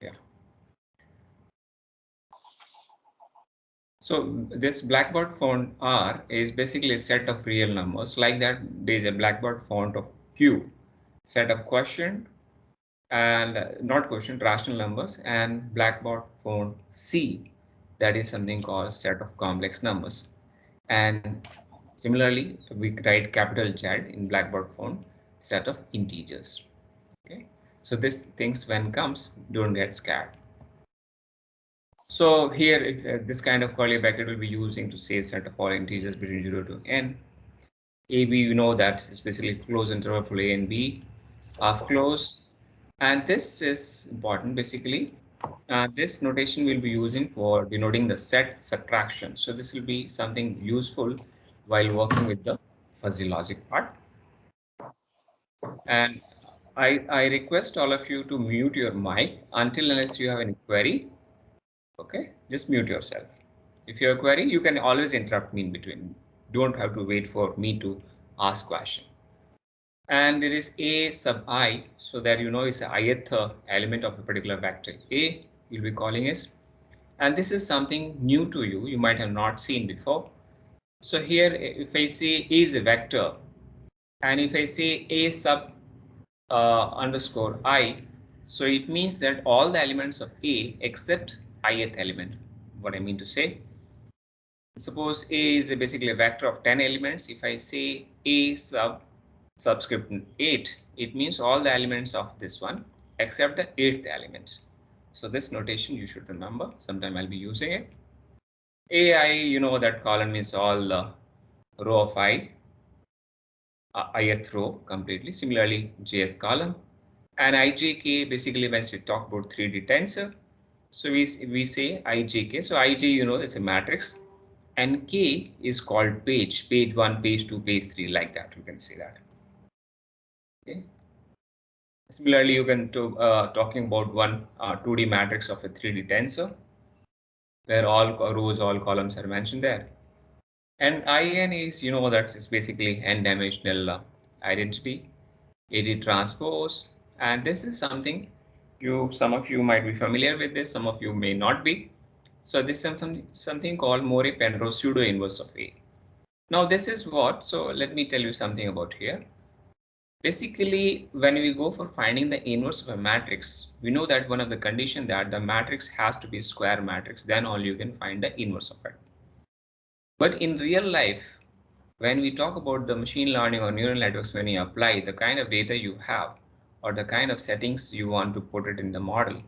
Yeah. So this Blackboard font R is basically a set of real numbers. Like that, there is a Blackboard font of Q, set of quotient and not quotient, rational numbers, and Blackboard font C, that is something called set of complex numbers. And similarly, we write capital Z in Blackboard font, set of integers. Okay, so this things when comes, don't get scared. So here, if this kind of curly bracket will be using to say set of all integers between 0 to n. A, B, you know that especially close interval for A and B are close. And this is important basically. This notation will be using for denoting the set subtraction. So this will be something useful while working with the fuzzy logic part. And I request all of you to mute your mic until unless you have any query. Okay, just mute yourself. If you have a query, you can always interrupt me in between. Don't have to wait for me to ask question. And there is a sub I, so that you know is a ith element of a particular vector A, you'll be calling is. And this is something new to you, you might have not seen before. So here, if I say A is a vector, and if I say A sub underscore I, so it means that all the elements of A except ith element. What I mean to say, suppose A is basically a vector of 10 elements. If I say A subscript 8, it means all the elements of this one except the 8th element. So this notation you should remember. Sometime I'll be using it. AI, you know that column means all row of ith row completely. Similarly, jth column. And ijk basically when we talk about 3D tensor. So we say ijk. So ij, you know, is a matrix. And K is called page 1, page 2, page 3, like that. You can say that. Okay. Similarly, you can talking about one 2D matrix of a 3D tensor, where all rows, all columns are mentioned there. And IN is, you know, that's basically n-dimensional identity, AD transpose, and this is something some of you might be familiar with this, some of you may not be. So this is something called Morey-Penrose pseudo inverse of A. Now this is what, so let me tell you something about here. Basically, when we go for finding the inverse of a matrix, we know that one of the conditions that the matrix has to be a square matrix, then only you can find the inverse of it. But in real life, when we talk about the machine learning or neural networks, when you apply the kind of data you have or the kind of settings you want to put it in the model,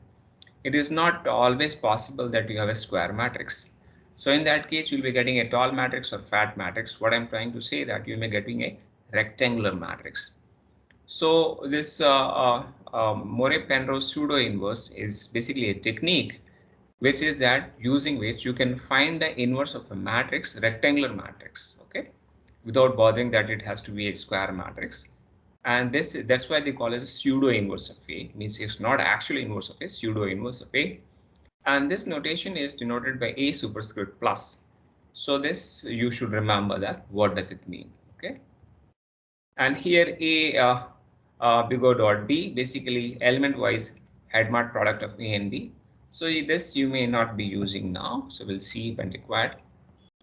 it is not always possible that you have a square matrix. So in that case, you'll be getting a tall matrix or fat matrix. What I'm trying to say that you may be getting a rectangular matrix. So this Morey-Penrose pseudo inverse is basically a technique which is that using which you can find the inverse of a matrix, rectangular matrix, okay, without bothering that it has to be a square matrix. And that's why they call it a pseudo inverse of A, means it's not actually inverse of A, pseudo inverse of A. And this notation is denoted by A superscript plus. So this you should remember that what does it mean, okay. And here A big O dot B, basically element wise head-mart product of A and B. So this you may not be using now, so we'll see when required.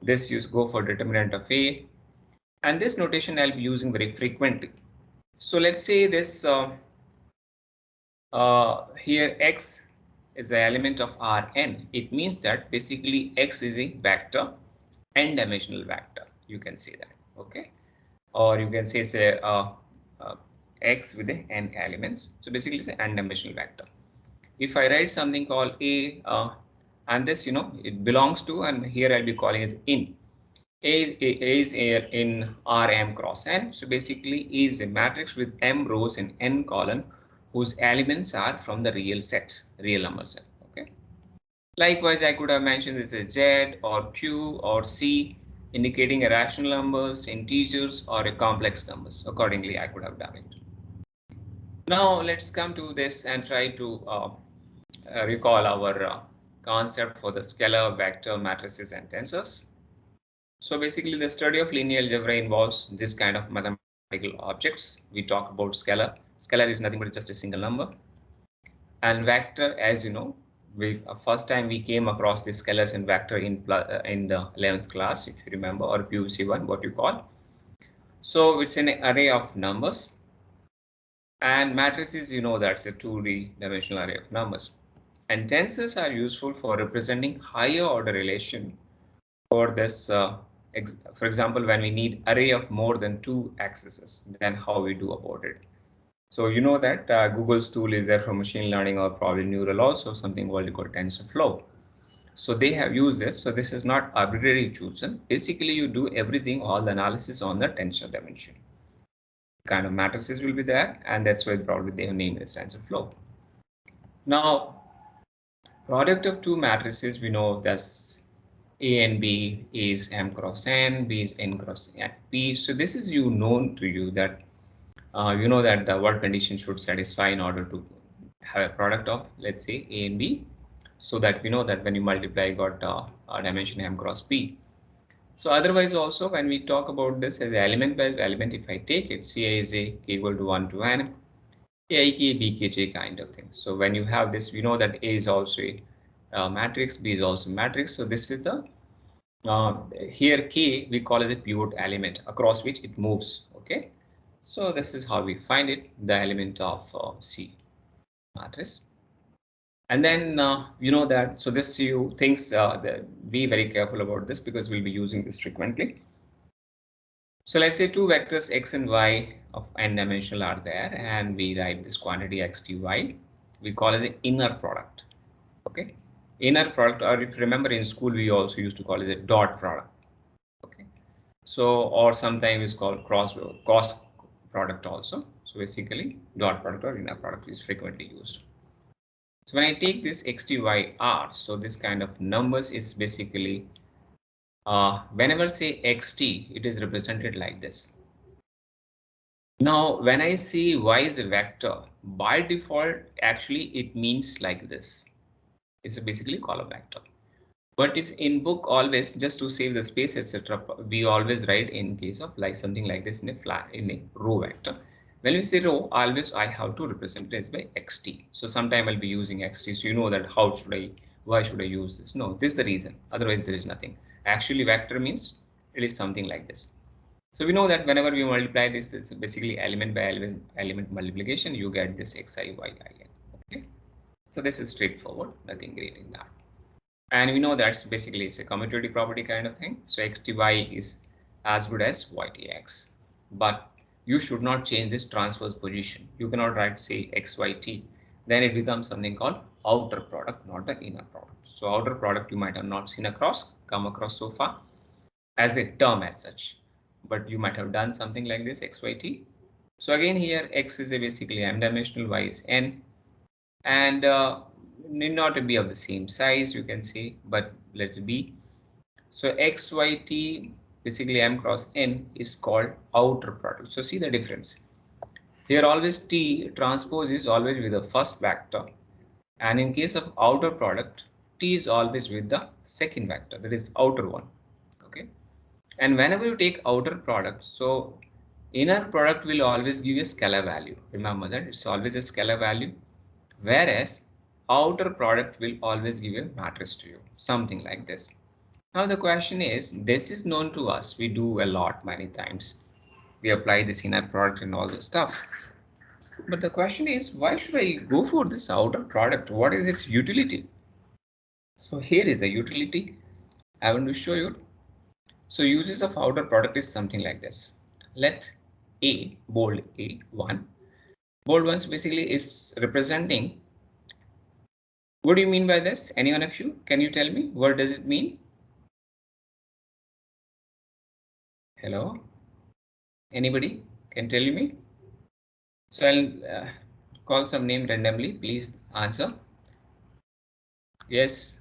This you go for determinant of A, and this notation I'll be using very frequently. So let's say this here X is the element of Rn. It means that basically X is a vector, n-dimensional vector. You can say that, okay, or you can say X with the n elements. So basically it's an n-dimensional vector. If I write something called A, and this, you know, it belongs to, and here I'll be calling it in. A is in Rm cross n. So basically A is a matrix with m rows and n column whose elements are from the real sets, real number set. Okay. Likewise, I could have mentioned this as Z or Q or C, indicating irrational numbers, integers, or a complex numbers. Accordingly, I could have done it. Now let's come to this and try to recall our concept for the scalar, vector, matrices, and tensors. So basically, the study of linear algebra involves this kind of mathematical objects. We talk about scalar. Scalar is nothing but just a single number. And vector, as you know, first time we came across the scalars and vector in the 11th class, if you remember, or PUC 1, what you call. So it's an array of numbers. And matrices, you know, that's a 2D-dimensional array of numbers. And tensors are useful for representing higher order relation for this. For example, when we need array of more than 2 accesses, then how we do about it. So you know that Google's tool is there for machine learning, or probably neural also, something called TensorFlow. So they have used this. So this is not arbitrarily chosen. Basically, you do everything, all the analysis on the tensor dimension. Kind of matrices will be there, and that's why probably they have named it TensorFlow. Now, product of two matrices, we know that's A and B is M cross N, B is N cross P. So this is known to you that you know that the word condition should satisfy in order to have a product of, let's say, A and B, so that we know that when you multiply, you got a dimension M cross P. So otherwise also, when we talk about this as element by element, if I take it, Ci is A, K equal to 1 to N, AIK, BKJ kind of thing. So when you have this, we know that A is also a matrix, B is also matrix. So this is the, here K we call it a pivot element across which it moves, okay? So this is how we find it, the element of C matrix. And then you know that, so this you things be very careful about this because we'll be using this frequently. So let's say two vectors x and y of n dimensional are there, and we write this quantity x t y. We call it the inner product. Okay, inner product, or if you remember in school we also used to call it a dot product. Okay, so or sometimes it's called cost product also. So basically dot product or inner product is frequently used. So when I take this x t y r, so this kind of numbers is basically whenever say xt, it is represented like this. Now, when I see y is a vector, by default, actually it means like this. It's basically column vector. But if in book always, just to save the space, etc., we always write in case of like something like this in a row vector. When we say row, always I have to represent it by xt. So sometime I'll be using xt. So you know that why should I use this? No, this is the reason. Otherwise there is nothing. Actually, vector means it is something like this. So we know that whenever we multiply this, it's basically element by element multiplication, you get this xi, yi, n. Okay. So this is straightforward, nothing great in that. And we know that's basically it's a commutative property kind of thing. So xty is as good as ytx, but you should not change this transverse position. You cannot write say xyt, then it becomes something called outer product, not the inner product. So outer product you might have not come across so far as a term as such, but you might have done something like this xyt. So again here x is a basically m dimensional, y is n, and need not be of the same size, you can say, but let it be. So xyt basically m cross n is called outer product. So see the difference here, always t transpose is always with the first vector, and in case of outer product t is always with the second vector, that is outer one. Okay, and whenever you take outer product, so inner product will always give you a scalar value. Remember that it's always a scalar value, whereas outer product will always give a matrix to you, something like this. Now the question is, this is known to us, we do a lot many times, we apply this inner product and all this stuff, but the question is, why should I go for this outer product? What is its utility? So here is the utility I want to show you. So uses of outer product is something like this. Let a bold a1, bold ones basically is representing. What do you mean by this? Any one of you? Can you tell me what does it mean? Hello? Anybody can tell me? So I'll call some name randomly. Please answer. Yes.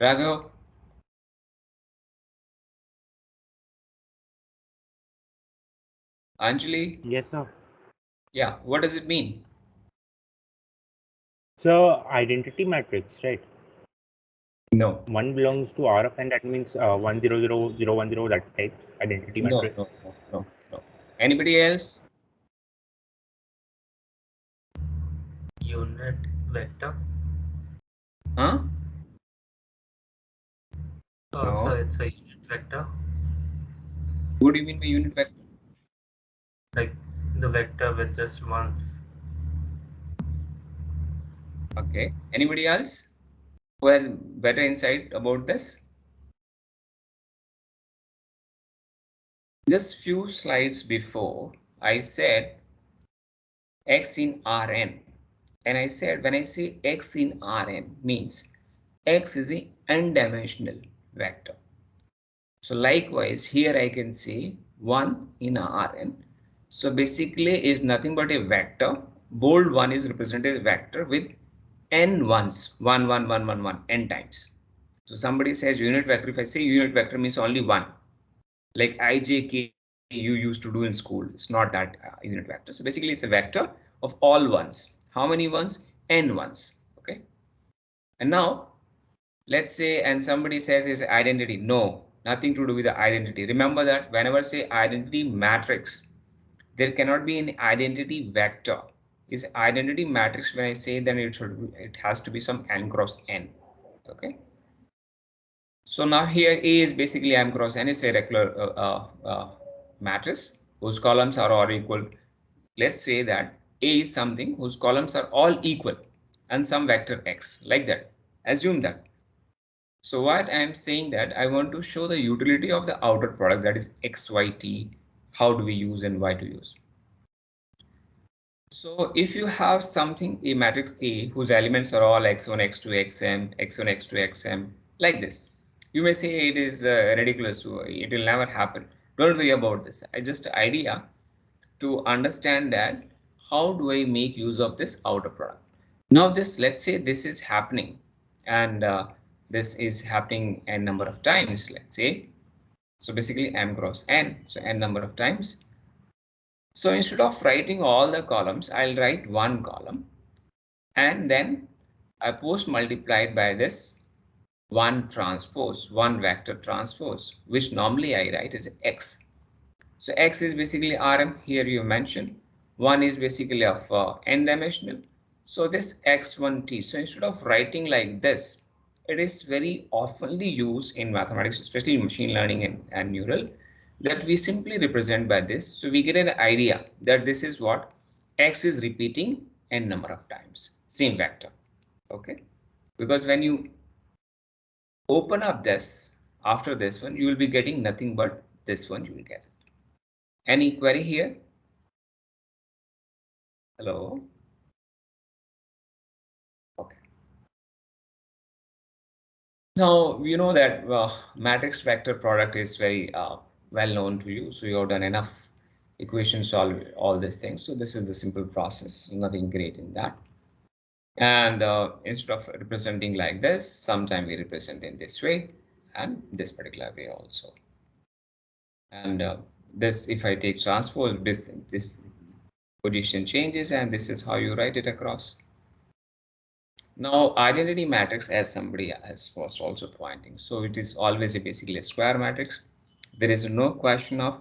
Raghav? Anjali? Yes, sir. Yeah. What does it mean? So identity matrix, right? No. One belongs to R of n. That means 100010, that type identity No. matrix. No. No. No. No. Anybody else? Unit. Vector. Huh? Oh, No. so it's a unit vector. What do you mean by unit vector? Like the vector with just ones. Okay. Anybody else who has better insight about this? Just few slides before, I said x in Rn. And I said when I say x in Rn means x is a n-dimensional vector. So likewise, here I can say 1 in Rn. So basically is nothing but a vector. Bold 1 is represented as a vector with n ones, 1, 1, 1, 1, 1, n times. So somebody says unit vector. If I say unit vector means only one, like ijk you used to do in school. It's not that unit vector. So basically it's a vector of all ones. How many ones? N ones. Okay. And now let's say, and somebody says is identity. No, nothing to do with the identity. Remember that whenever say identity matrix, there cannot be an identity vector. Is identity matrix, when I say then it has to be some n cross n. Okay. So now here A is basically m cross n is a regular matrix whose columns are all equal. Let's say that A is something whose columns are all equal and some vector x, like that. Assume that. So what I'm saying that I want to show the utility of the outer product, that is x, y, t. How do we use and why to use? So if you have something, a matrix A whose elements are all x1, x2, xm, x1, x2, xm, like this, you may say it is ridiculous. It will never happen. Don't worry about this. I just idea to understand that how do I make use of this outer product. Now this, let's say this is happening and this is happening n number of times, let's say. So basically m cross n, so n number of times. So instead of writing all the columns, I'll write one column and then I post multiplied by this one transpose, one vector transpose, which normally I write as x. So x is basically Rm. Here you mentioned 1 is basically of n dimensional. So this x1t. So instead of writing like this, it is very oftenly used in mathematics, especially in machine learning and neural, that we simply represent by this. So we get an idea that this is what x is repeating n number of times, same vector. Okay, because when you open up this after this one, you will be getting nothing but this one you will get. Any query here? Hello? Okay. Now, you know that matrix vector product is very well known to you. So you have done enough equation solve all these things. So this is the simple process, nothing great in that. And instead of representing like this, sometimes we represent in this way and this particular way also. And this, if I take transpose, this position changes and this is how you write it across. Now identity matrix, as somebody else was also pointing, so it is always basically a square matrix. There is no question of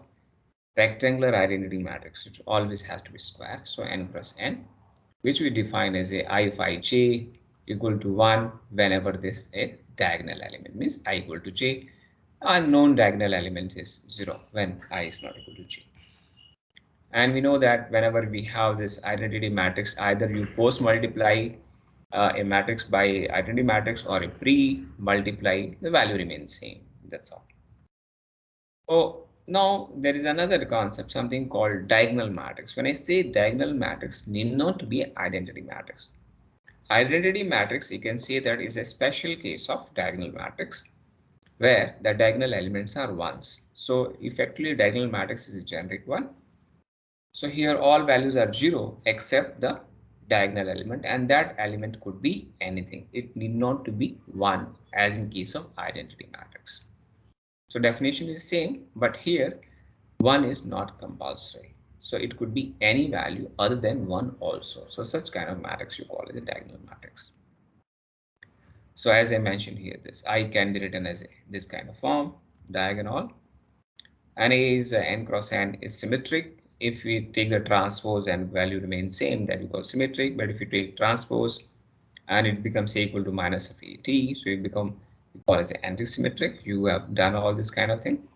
rectangular identity matrix. It always has to be square. So n plus n, which we define as a I of ij equal to 1 whenever this a diagonal element, means I equal to j. Unknown diagonal element is 0 when I is not equal to j. And we know that whenever we have this identity matrix, either you post multiply a matrix by identity matrix or a pre-multiply, the value remains same. That's all. So now there is another concept, something called diagonal matrix. When I say diagonal matrix, need not be an identity matrix. Identity matrix, you can say that is a special case of diagonal matrix where the diagonal elements are ones. So effectively diagonal matrix is a generic one. So here all values are 0 except the diagonal element, and that element could be anything. It need not to be 1 as in case of identity matrix. So definition is same, but here 1 is not compulsory. So it could be any value other than 1 also. So such kind of matrix you call it a diagonal matrix. So as I mentioned here, this I can be written as this kind of form, diagonal. And A is n cross n is symmetric. If we take the transpose and value remains same, then we call symmetric. But if you take transpose and it becomes equal to minus of AT. So you call it antisymmetric. You have done all this kind of thing.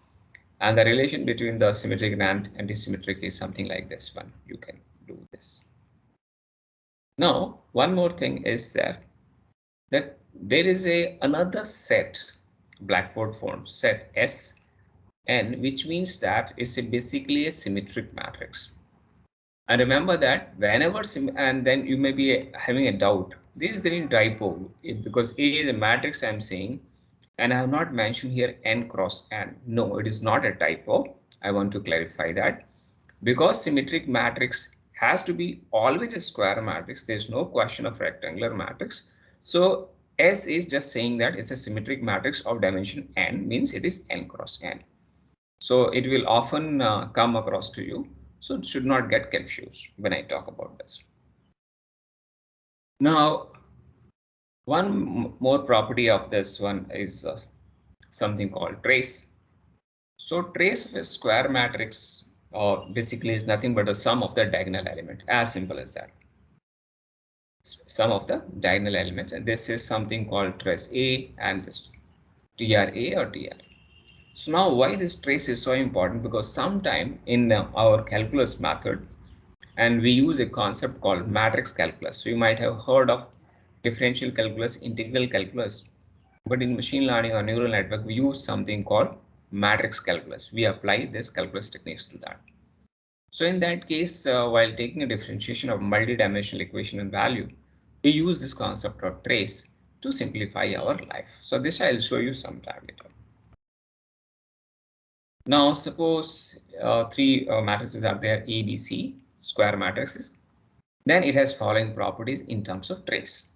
And the relation between the symmetric and antisymmetric is something like this one. You can do this. Now, one more thing is that there is another set, Blackboard form set S n, which means that it's basically a symmetric matrix. And remember that whenever and then you may be having a doubt. This is the dipole because A is a matrix I'm saying, and I have not mentioned here n cross n. No, it is not a typo. I want to clarify that because symmetric matrix has to be always a square matrix. There's no question of rectangular matrix. So S is just saying that it's a symmetric matrix of dimension n, means it is n cross n. So it will often come across to you. So it should not get confused when I talk about this. Now, one more property of this one is something called trace. So trace of a square matrix basically is nothing but a sum of the diagonal element, as simple as that. Sum of the diagonal element, and this is something called trace A and this TRA or TR. So now why this trace is so important? Because sometime in our calculus method, and we use a concept called matrix calculus. So you might have heard of differential calculus, integral calculus, but in machine learning or neural network, we use something called matrix calculus. We apply this calculus techniques to that. So in that case, while taking a differentiation of multidimensional equation and value, we use this concept of trace to simplify our life. So this I'll show you sometime later. Now suppose three matrices are there, A, B, C, square matrices. Then it has following properties in terms of trace.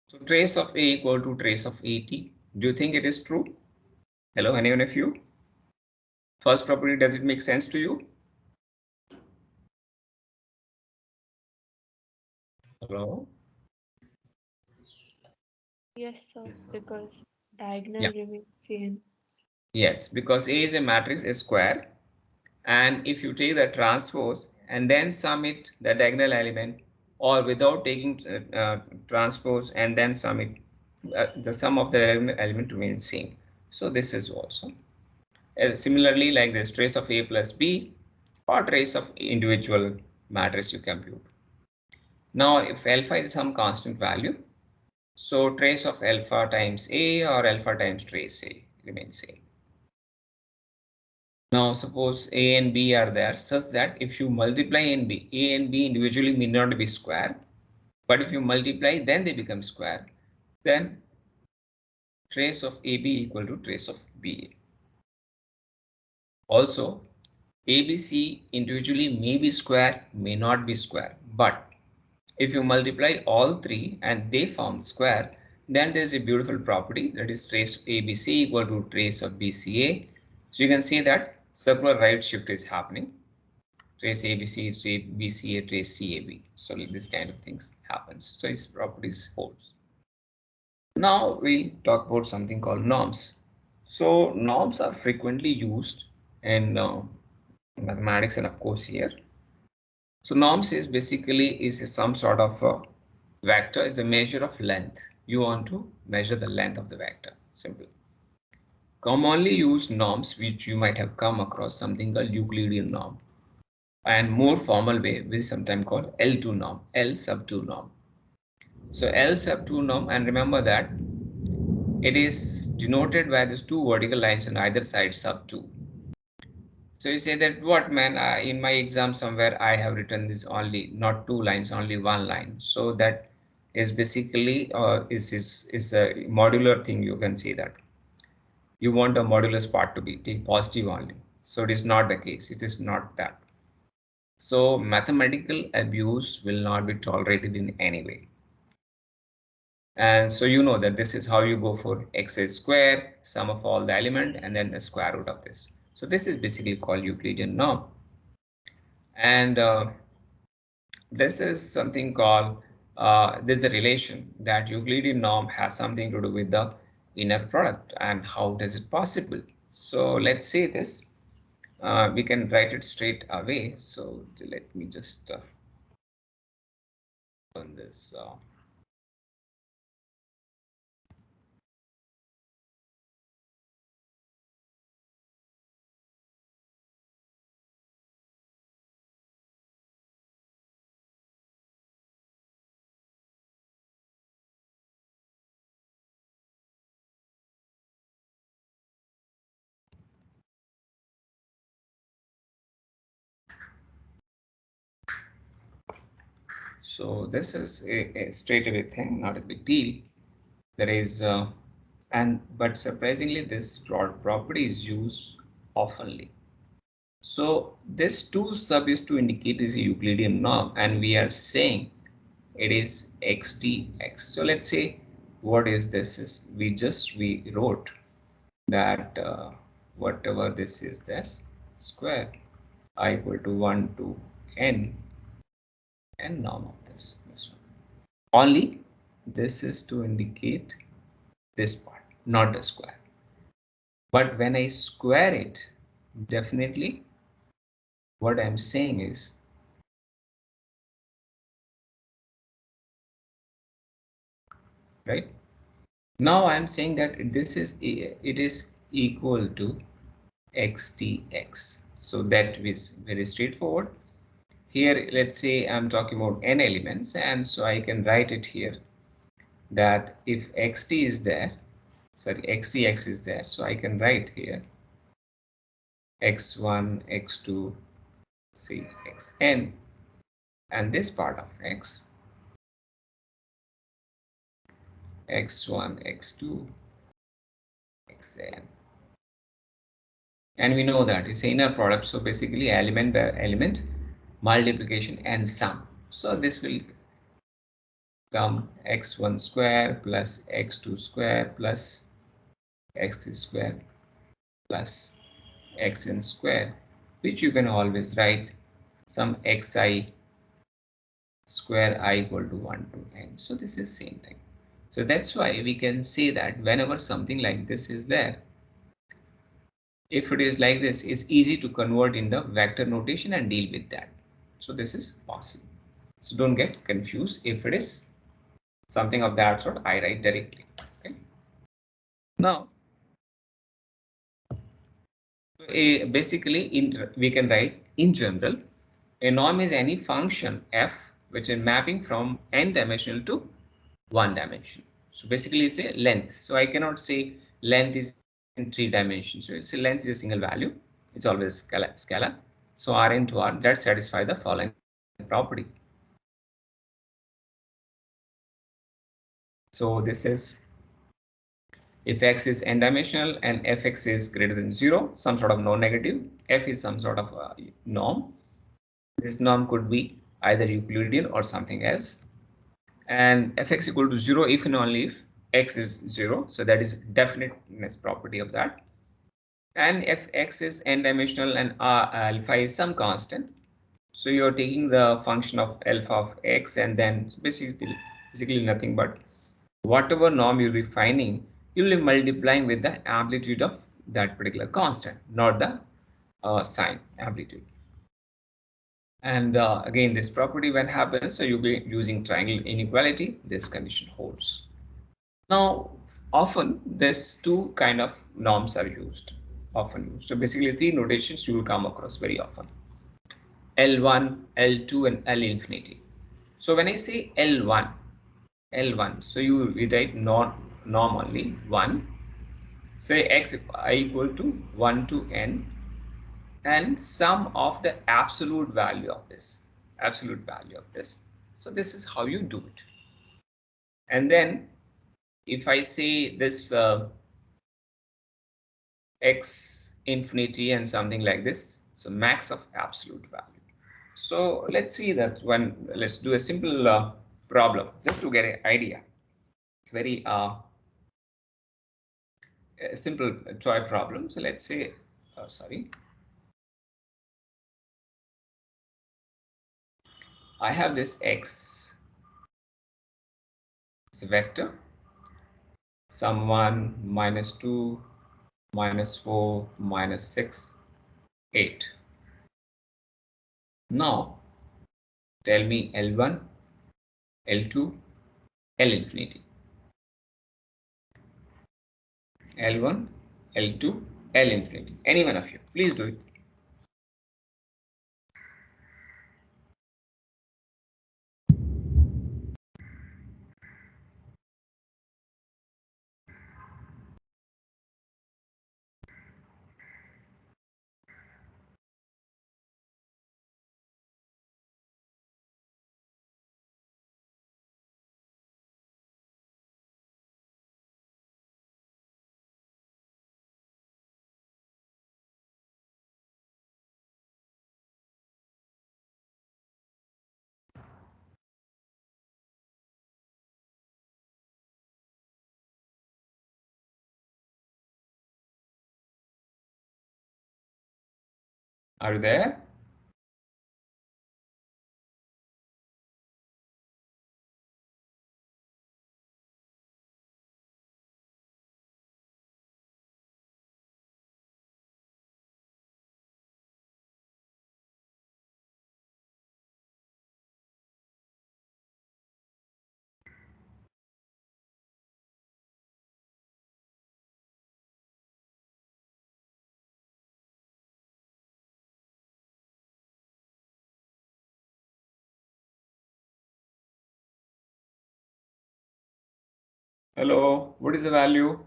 So trace of A equal to trace of AT. Do you think it is true? Hello, anyone of you? First property, does it make sense to you? Hello? Yes, sir, because diagonal remains same. Yes, because A is a matrix, a square, and if you take the transpose and then sum it the diagonal element, or without taking transpose and then sum it, the sum of the element remains same. So this is also similarly like this trace of A plus B or trace of individual matrix you compute. Now if alpha is some constant value, so trace of alpha times A or alpha times trace A remains same. Now suppose A and B are there such that if you multiply A and B individually may not be square, but if you multiply then they become square, then trace of AB equal to trace of BA. Also, ABC individually may be square, may not be square, but if you multiply all three and they form square, then there is a beautiful property, that is trace of ABC equal to trace of BCA. So you can see that circular right shift is happening. Trace ABC, trace BCA, trace CAB. So this kind of things happens. So its properties holds. Now we talk about something called norms. So norms are frequently used in mathematics and of course here. So norms is basically some sort of vector is a measure of length. You want to measure the length of the vector. Simple. Commonly used norms which you might have come across something called Euclidean norm, and more formal way we sometimes call L2 norm, L sub 2 norm. So L sub 2 norm, and remember that it is denoted by these two vertical lines on either side sub 2. So you say that what man, in my exam somewhere I have written this only not two lines, only one line. So that is basically is a modular thing. You can see that you want a modulus part to be positive only. So it is not the case. It is not that. So mathematical abuse will not be tolerated in any way. And so you know that this is how you go for x square, sum of all the element, and then the square root of this. So this is basically called Euclidean norm. And this is something called, there's a relation that Euclidean norm has something to do with the inner product. And how does it possible? So let's say this, we can write it straight away. So let me just on this. So this is a straight away thing, not a big deal. There is, but surprisingly, this property is used oftenly. So this 2 sub is to indicate is a Euclidean norm, and we are saying it is xtx. So let's say what is this is we wrote that whatever this is this square I equal to 1 to n and norm of this one. Only this is to indicate this part, not the square. But when I square it, definitely what I'm saying is right now I'm saying that this is it is equal to xtx. So that is very straightforward. Here let's say I'm talking about n elements, and so I can write it here that if xt is there, sorry, xtx is there, so I can write here x1 x2 see xn, and this part of x x1 x2 xn, and we know that it's inner product, so basically element by element multiplication and sum. So this will come x1 square plus x2 square plus x square plus xn square, which you can always write some xi square I equal to 1 to n. So this is same thing. So that's why we can say that whenever something like this is there, if it is like this, it's easy to convert in the vector notation and deal with that. So this is possible. So don't get confused. If it is something of that sort, I write directly. Okay. Now, basically, we can write in general, a norm is any function f which is mapping from n dimensional to 1 dimension. So basically, it's a length. So I cannot say length is in 3 dimensions. So it's a length is a single value. It's always scalar. So Rn to R that satisfy the following property. So this is if x is n dimensional and fx is greater than 0, some sort of non-negative, f is some sort of norm. This norm could be either Euclidean or something else. And fx equal to 0 if and only if x is 0. So that is definiteness property of that. And if x is n dimensional and alpha is some constant, so you're taking the function of alpha of x and then basically nothing but whatever norm you'll be finding, you'll be multiplying with the amplitude of that particular constant, not the sign amplitude. And again, this property when happens, so you'll be using triangle inequality, this condition holds. Now, often there's 2 kind of norms are used, often used. So basically 3 notations you will come across very often. L1, L2 and L infinity. So when I say L1, so you write norm only 1. Say x I equal to 1 to n and sum of the absolute value of this. So this is how you do it. And then if I say this x infinity and something like this, so max of absolute value. So let's see that let's do a simple problem just to get an idea. It's very a simple toy problem. So let's say, sorry, I have this x, it's a vector, sum 1, -2, -4, -6, 8. Now tell me L1, L2, L infinity. L1, L2, L infinity. Any one of you, please do it. Are you there? Hello, what is the value?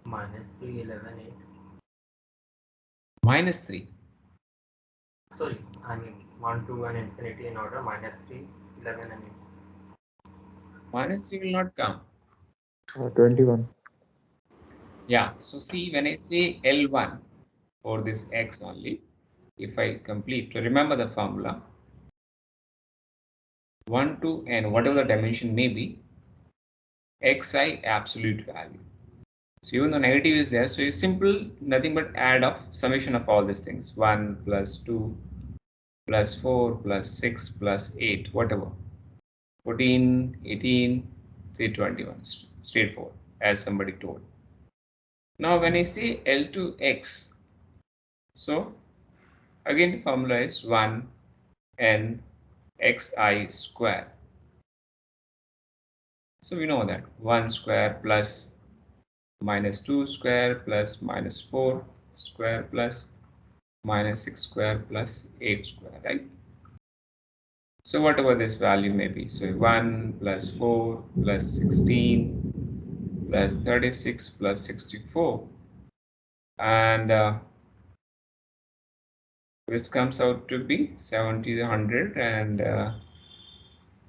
-3, 11, 8. -3. Sorry, I mean 1, 2, and infinity in order. -3, 11, and 8. -3 will not come. 21. Yeah, so see, when I say L1 for this X only, if I complete, so remember the formula, 1, 2, and whatever the dimension may be, Xi absolute value. So even though negative is there, so it's simple, nothing but add of summation of all these things, 1 plus 2 plus 4 plus 6 plus 8, whatever, 14, 18, 321, straightforward, as somebody told. Now when I say L2X, so again the formula is 1 n xi square. So we know that 1 square plus -2 square plus -4 square plus -6 square plus 8 square, right? So whatever this value may be, so 1 plus 4 plus 16 plus 36 plus 64, and which comes out to be 70, 100, and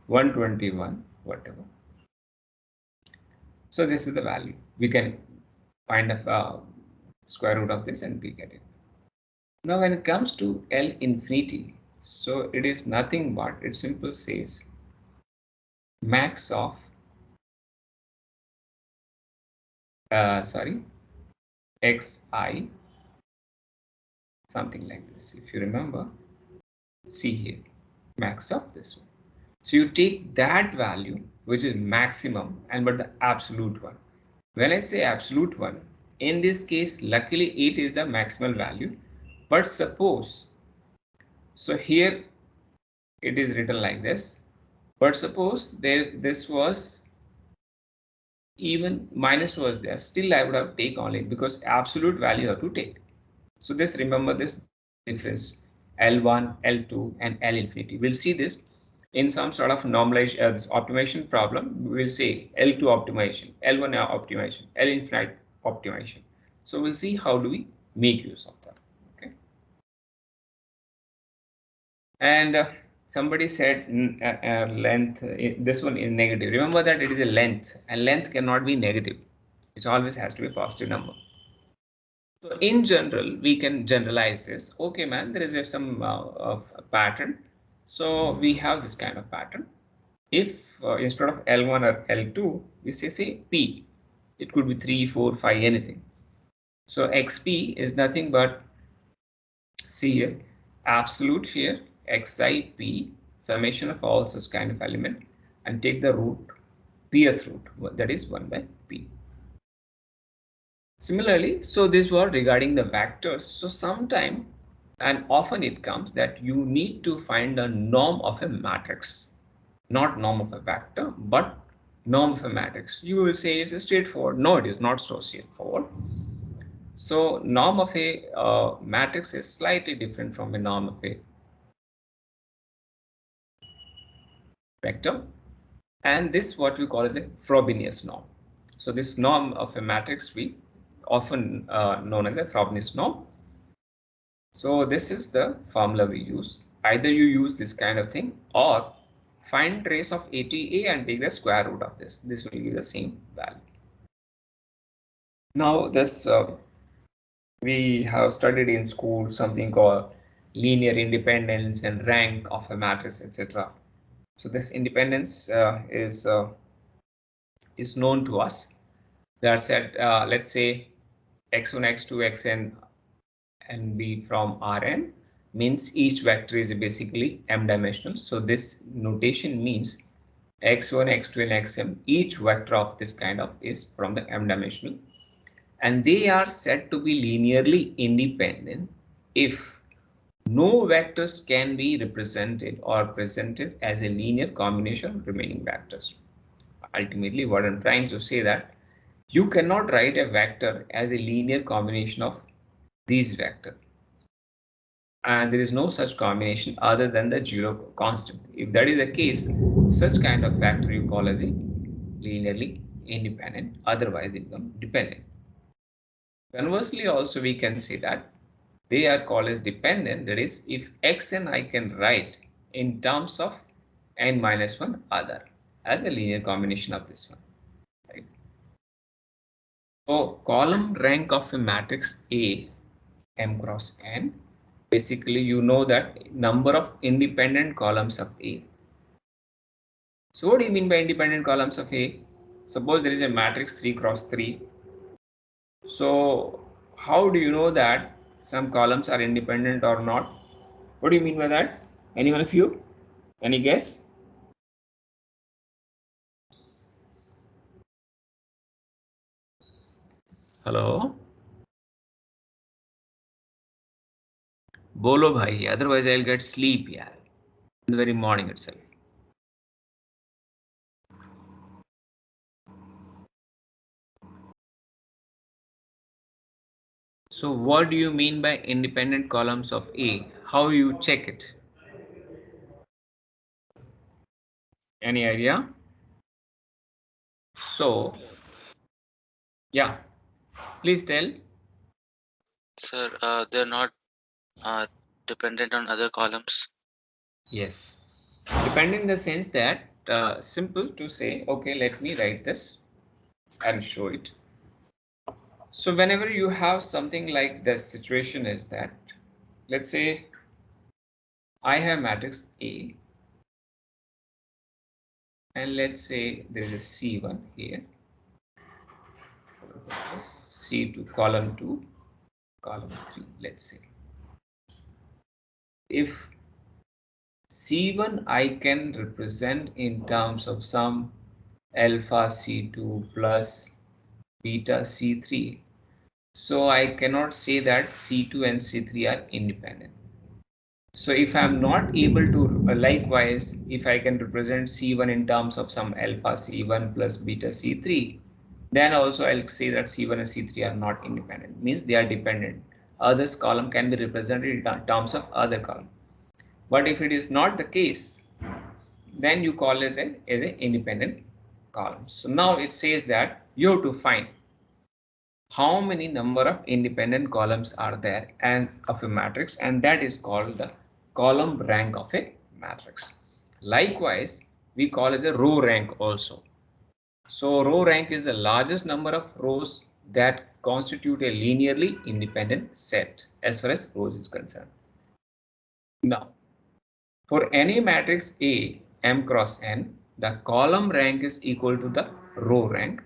121, whatever. So this is the value. We can find a square root of this and we get it. Now when it comes to L infinity, so it is nothing but, it simply says max of xi, something like this. If you remember, see here, max of this one. So you take that value, which is maximum, and but the absolute one. When I say absolute one, in this case, luckily 8 is the maximal value. But suppose, so here it is written like this. But suppose this was even minus was there, still I would have taken only because absolute value have to take. So this, remember this difference, L1, L2, and L infinity. We'll see this in some sort of normalized this optimization problem. We will say L2 optimization, L1 optimization, L infinite optimization. So we'll see how do we make use of that. Okay. And somebody said length, this one is negative. Remember that it is a length, and length cannot be negative. It always has to be a positive number. So in general, we can generalize this. Okay, man, there is some of a pattern. So we have this kind of pattern. If instead of L1 or L2, we say P, it could be 3, 4, 5, anything. So XP is nothing but, see here, absolute here, XIP, summation of all such kind of element, and take the root, pth root, that is 1 by P. Similarly, so this was regarding the vectors. So sometime and often it comes that you need to find a norm of a matrix, not norm of a vector, but norm of a matrix. You will say it's straightforward. No, it is not so straightforward. So norm of a matrix is slightly different from a norm of a vector, and this what we call as a Frobenius norm. So this norm of a matrix we often known as a Frobenius norm. So this is the formula we use. Either you use this kind of thing or find trace of ATA and take the square root of this. This will give the same value. Now this we have studied in school something called linear independence and rank of a matrix, etc. So this independence is known to us. That's at let's say x1, x2, xn and B from Rn means each vector is basically m dimensional. So this notation means x1, x2 and xm, each vector of this kind of is from the m dimensional, and they are said to be linearly independent if no vectors can be represented or presented as a linear combination of remaining vectors. Ultimately, what I'm trying to say that you cannot write a vector as a linear combination of these vectors. And there is no such combination other than the zero constant. If that is the case, such kind of vector you call as a linearly independent, otherwise they become dependent. Conversely, also we can say that they are called as dependent, that is, if x and I can write in terms of n minus 1 other as a linear combination of this one. Right? So column rank of a matrix A, m cross n, basically you know that number of independent columns of A. So what do you mean by independent columns of A? Suppose there is a matrix 3 cross 3. So how do you know that some columns are independent or not? What do you mean by that? Any one of you? Any guess? Hello? Bolo bhai, otherwise I'll get sleep, yeah, in the very morning itself. So what do you mean by independent columns of A? How you check it? Any idea? So, yeah, please tell. Sir, they're not dependent on other columns. Yes, dependent in the sense that simple to say, okay, let me write this and show it. So whenever you have something like this situation is that, let's say I have matrix A, and let's say there is a C1 here, C2, column 2, column 3, let's say. If C1 I can represent in terms of some alpha C2 plus beta C3, so I cannot say that C2 and C3 are independent. So if I'm not able to, likewise, if I can represent C1 in terms of some alpha C1 plus beta C3, then also I'll say that C1 and C3 are not independent, means they are dependent. Others column can be represented in terms of other column. But if it is not the case, then you call as an independent column. So now it says that you have to find how many number of independent columns are there and of a matrix, and that is called the column rank of a matrix. Likewise, we call it the row rank also. So row rank is the largest number of rows that constitute a linearly independent set as far as rows is concerned. Now, for any matrix A, m cross n, the column rank is equal to the row rank,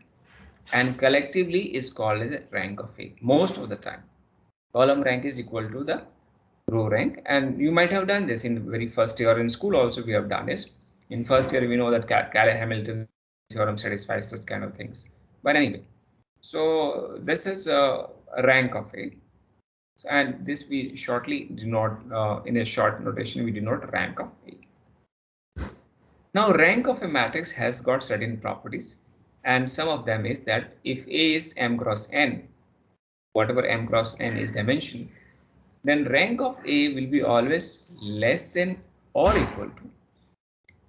and collectively is called as the rank of A most of the time. Column rank is equal to the row rank, and you might have done this in very first year in school also. We have done this in first year. We know that Cayley-Hamilton theorem satisfies such kind of things. But anyway, so this is a rank of A, and this we shortly denote in a short notation. We denote rank of A. Now rank of a matrix has got certain properties, and some of them is that if A is m cross n, whatever m cross n is dimension, then rank of A will be always less than or equal to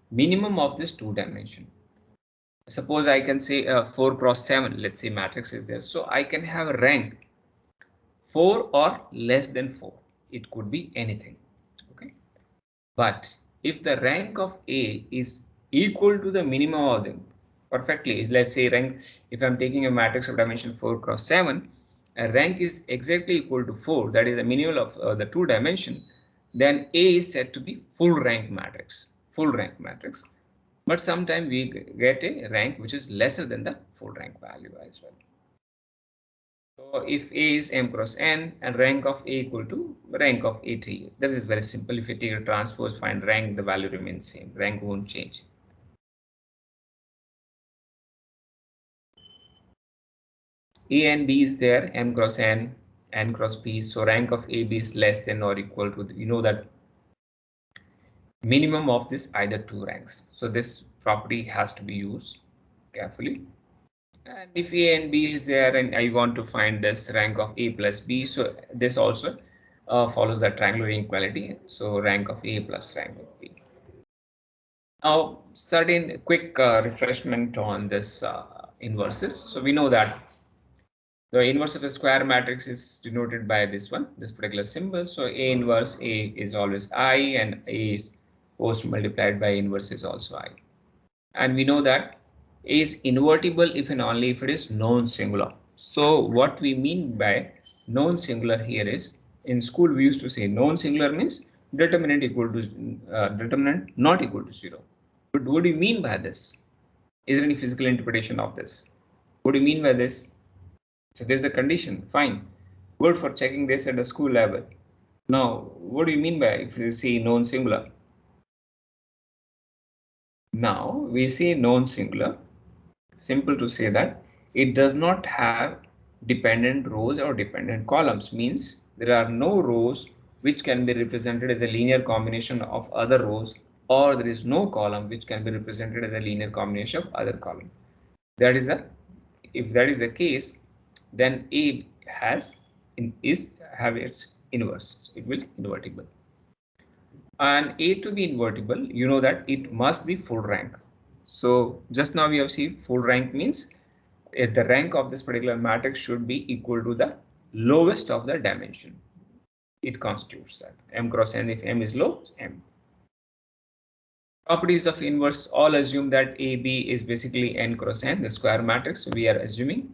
minimum of this 2 dimension. Suppose I can say 4 cross 7, let's say matrix is there, so I can have a rank 4 or less than 4. It could be anything. Okay, but if the rank of A is equal to the minimum of them, perfectly, let's say rank, if I'm taking a matrix of dimension 4 cross 7, a rank is exactly equal to 4, that is the minimum of the 2 dimension, then A is said to be full rank matrix, but sometimes we get a rank which is lesser than the full rank value as well. So if A is M cross N and rank of A equal to rank of A to E, that is very simple. If you take a transpose, find rank, the value remains same. Rank won't change. A and B is there, M cross N, N cross P. So rank of A, B is less than or equal to, you know that minimum of this either two ranks. So this property has to be used carefully. And if A and B is there and I want to find this rank of A plus B, so this also follows the triangular inequality. So rank of A plus rank of B. Now, certain quick refreshment on this inverses. So we know that the inverse of a square matrix is denoted by this one, this particular symbol. So A inverse A is always I, and A is post multiplied by inverse is also I. And we know that A is invertible if and only if it is non-singular. So what we mean by non-singular here is, in school we used to say non-singular means determinant equal to determinant not equal to 0. But what do you mean by this? Is there any physical interpretation of this? What do you mean by this? So there's the condition, fine. Good for checking this at the school level. Now, what do you mean by if you say non-singular? Now we say non-singular, simple to say that it does not have dependent rows or dependent columns, means there are no rows which can be represented as a linear combination of other rows, or there is no column which can be represented as a linear combination of other column. That is if that is the case, then A have its inverse, so it will invertible. And A to be invertible, you know that it must be full rank. So just now we have seen full rank means the rank of this particular matrix should be equal to the lowest of the dimension. It constitutes that M cross N. If M is low, M. Properties of inverse all assume that AB is basically N cross N, the square matrix. So we are assuming.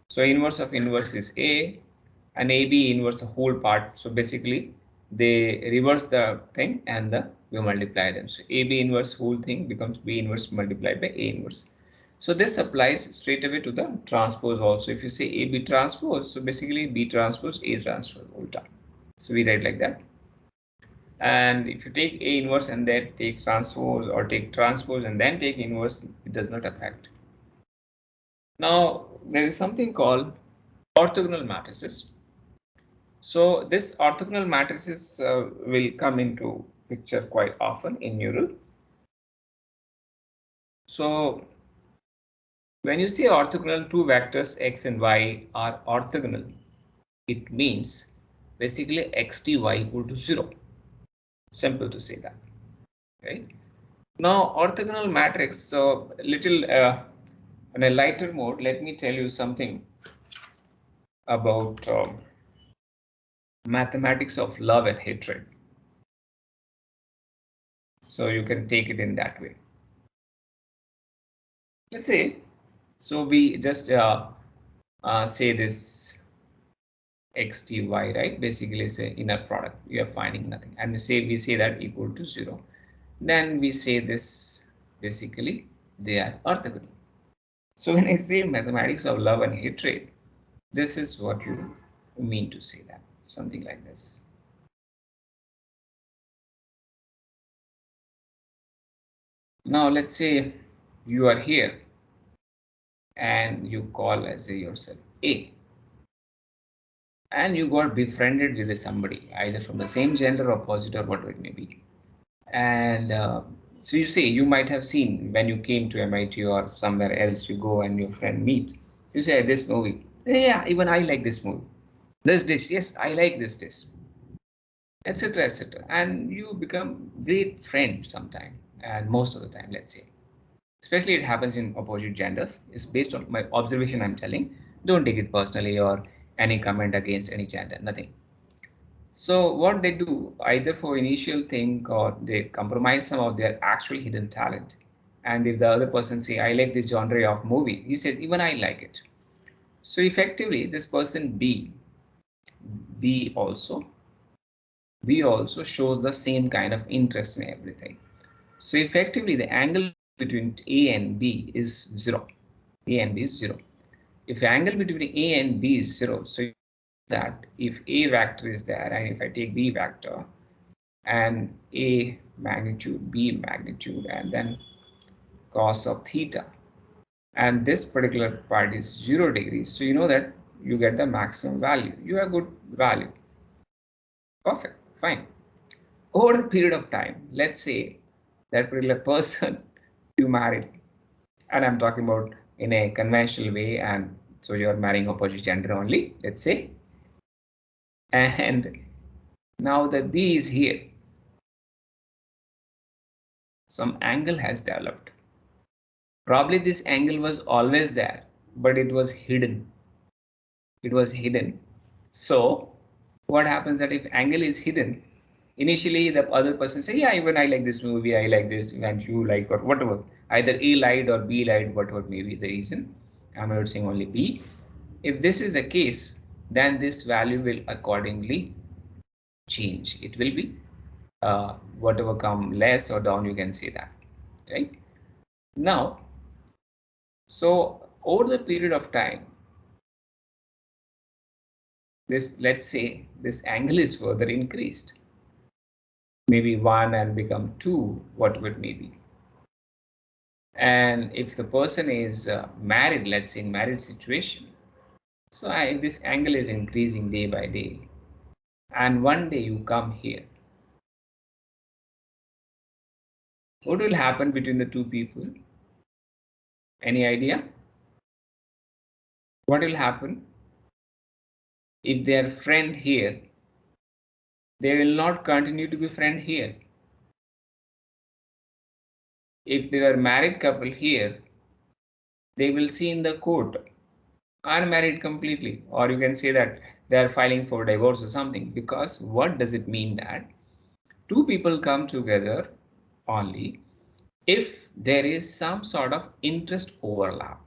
So inverse of inverse is A, and AB inverse the whole part. So basically they reverse the thing and we multiply them. So AB inverse whole thing becomes B inverse multiplied by A inverse. So this applies straight away to the transpose also. If you say AB transpose, so basically B transpose A transpose ulta. So we write like that. And if you take A inverse and then take transpose, or take transpose and then take inverse, it does not affect. Now there is something called orthogonal matrices. So this orthogonal matrices will come into picture quite often in neural. So when you say orthogonal, two vectors x and y are orthogonal, it means basically xt(y) equal to 0. Simple to say that. Right? Now orthogonal matrix. So little in a lighter mode, let me tell you something about mathematics of love and hatred. So you can take it in that way. Let's say, so we just say this xt(y), right? Basically say inner product, you are finding nothing, and we say that equal to 0. Then we say this basically they are orthogonal. So when I say mathematics of love and hatred, this is what you mean to say that, something like this. Now let's say you are here and you call as yourself A, and you got befriended with somebody either from the same gender or opposite or whatever it may be. And so you say, you might have seen when you came to MIT or somewhere else, you go and your friend meet, you say this movie, yeah, even I like this movie. This dish, yes, I like this dish, etc., etc. And you become great friends sometime, and most of the time, let's say. Especially it happens in opposite genders. It's based on my observation I'm telling. Don't take it personally or any comment against any gender, nothing. So what they do, either for initial thing or they compromise some of their actual hidden talent. And if the other person say, I like this genre of movie, he says, even I like it. So effectively, this person B also shows the same kind of interest in everything. So effectively, the angle between A and B is 0. A and B is 0. if angle between A and B is 0, so that if A vector is there and if I take B vector and A magnitude, B magnitude, and then cos of theta, and this particular part is 0 degrees, so you know that you get the maximum value. You have good value. Perfect, fine. Over a period of time, let's say that particular person you married, and I'm talking about in a conventional way, and so you're marrying opposite gender only, let's say, and now the B is here. Some angle has developed. Probably this angle was always there, but it was hidden. It was hidden. So what happens that if angle is hidden, initially the other person say, yeah, even I like this movie, I like this, and you like, or whatever. Either A lied or B lied, whatever may be the reason. I'm not saying only B. If this is the case, then this value will accordingly change. It will be whatever come less or down, you can say that, right? Now, so over the period of time, this, let's say this angle is further increased, maybe 1 and become 2, whatever it may be. And if the person is married, let's say in married situation, so this angle is increasing day by day, and one day you come here, what will happen between the two people? Any idea? What will happen if they are friend here? They will not continue to be friend here. If they are married couple here, they will see in the court unmarried completely, or you can say that they are filing for divorce or something. Because what does it mean that two people come together only if there is some sort of interest overlap?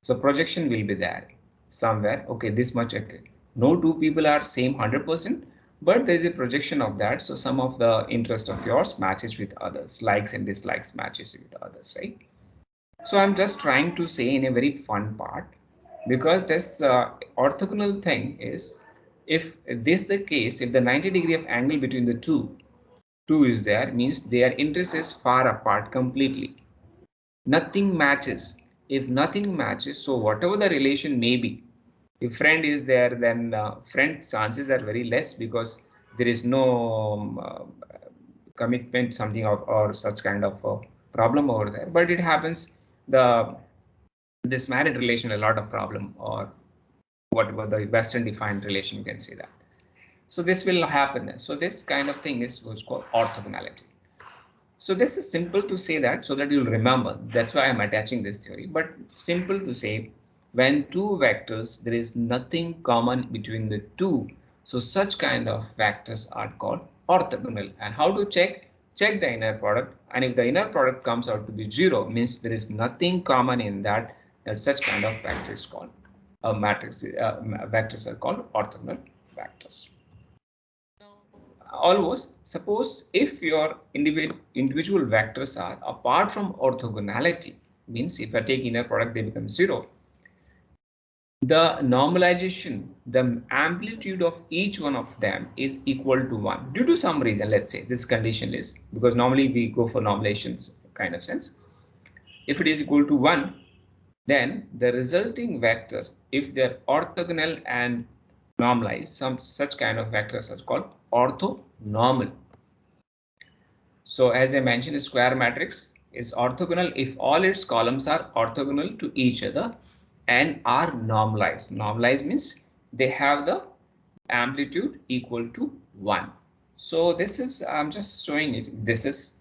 So projection will be there somewhere. Okay, this much. Okay, no two people are same 100%, but there is a projection of that. So some of the interest of yours matches with others, likes and dislikes matches with others, right? So I'm just trying to say in a very fun part, because this orthogonal thing is, if this the case, if the 90-degree of angle between the two is there, means their interest is far apart completely. Nothing matches. If nothing matches, so whatever the relation may be, if friend is there, then friend chances are very less, because there is no commitment, something of or such kind of problem over there. But it happens, this married relation a lot of problem, or whatever the Western defined relation, you can say that. So this will happen. So this kind of thing is what's called orthogonality. So this is simple to say that, so that you'll remember. That's why I'm attaching this theory. But simple to say, when two vectors, there is nothing common between the two, so such kind of vectors are called orthogonal. And how to check? Check the inner product, and if the inner product comes out to be 0, means there is nothing common in that, such kind of vector is called matrix. Vectors are called orthogonal vectors. Almost, suppose if your individual vectors are apart from orthogonality, means if I take inner product, they become 0. The normalization, the amplitude of each one of them is equal to 1 due to some reason. Let's say this condition is, because normally we go for normalizations kind of sense. If it is equal to 1, then the resulting vector, if they're orthogonal and normalized, some such kind of vectors are called orthonormal. So as I mentioned, a square matrix is orthogonal if all its columns are orthogonal to each other and are normalized. Normalized means they have the amplitude equal to 1. So this is, I'm just showing it. This is